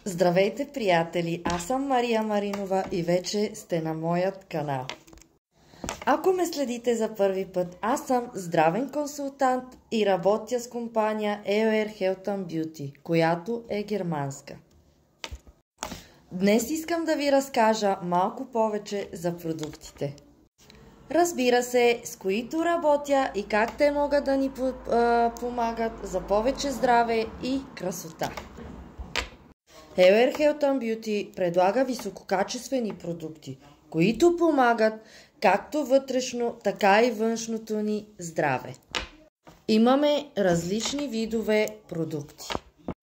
Здравейте, приятели! Аз съм Мария Маринова и вече сте на моят канал. Ако ме следите за първи път, аз съм здравен консултант и работя с компания EOR Health and Beauty, която е германска. Днес искам да ви разкажа малко повече за продуктите. Разбира се, с които работя и как те могат да ни помагат за повече здраве и красота. EOR Health and Beauty предлага висококачествени продукти, които помагат както вътрешно, така и външното ни здраве. Имаме различни видове продукти.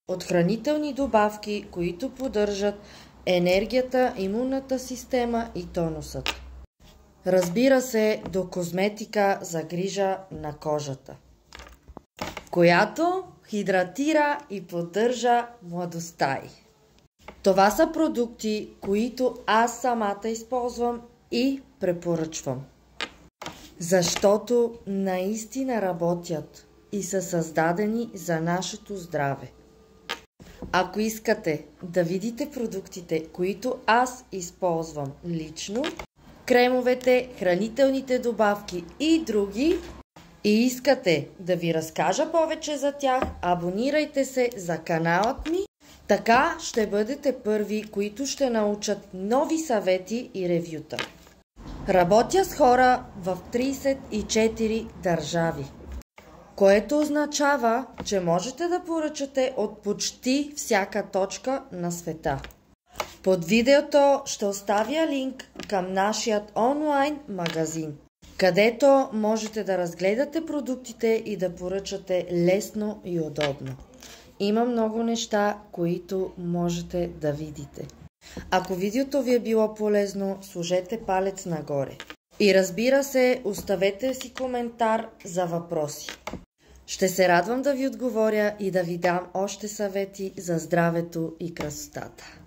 От хранителни добавки, които поддържат енергията, имунната система и тонусът. Разбира се, до козметика за грижа на кожата, която хидратира и поддържа младостта й. Това са продукти, които аз самата използвам и препоръчвам. Защото наистина работят и са създадени за нашето здраве. Ако искате да видите продуктите, които аз използвам лично, кремовете, хранителните добавки и други, и искате да ви разкажа повече за тях, абонирайте се за каналът ми. Така ще бъдете първи, които ще научат нови съвети и ревюта. Работя с хора в 34 държави, което означава, че можете да поръчате от почти всяка точка на света. Под видеото ще оставя линк към нашият онлайн магазин, където можете да разгледате продуктите и да поръчате лесно и удобно. Има много неща, които можете да видите. Ако видеото ви е било полезно, сложете палец нагоре. И разбира се, оставете си коментар за въпроси. Ще се радвам да ви отговоря и да ви дам още съвети за здравето и красотата.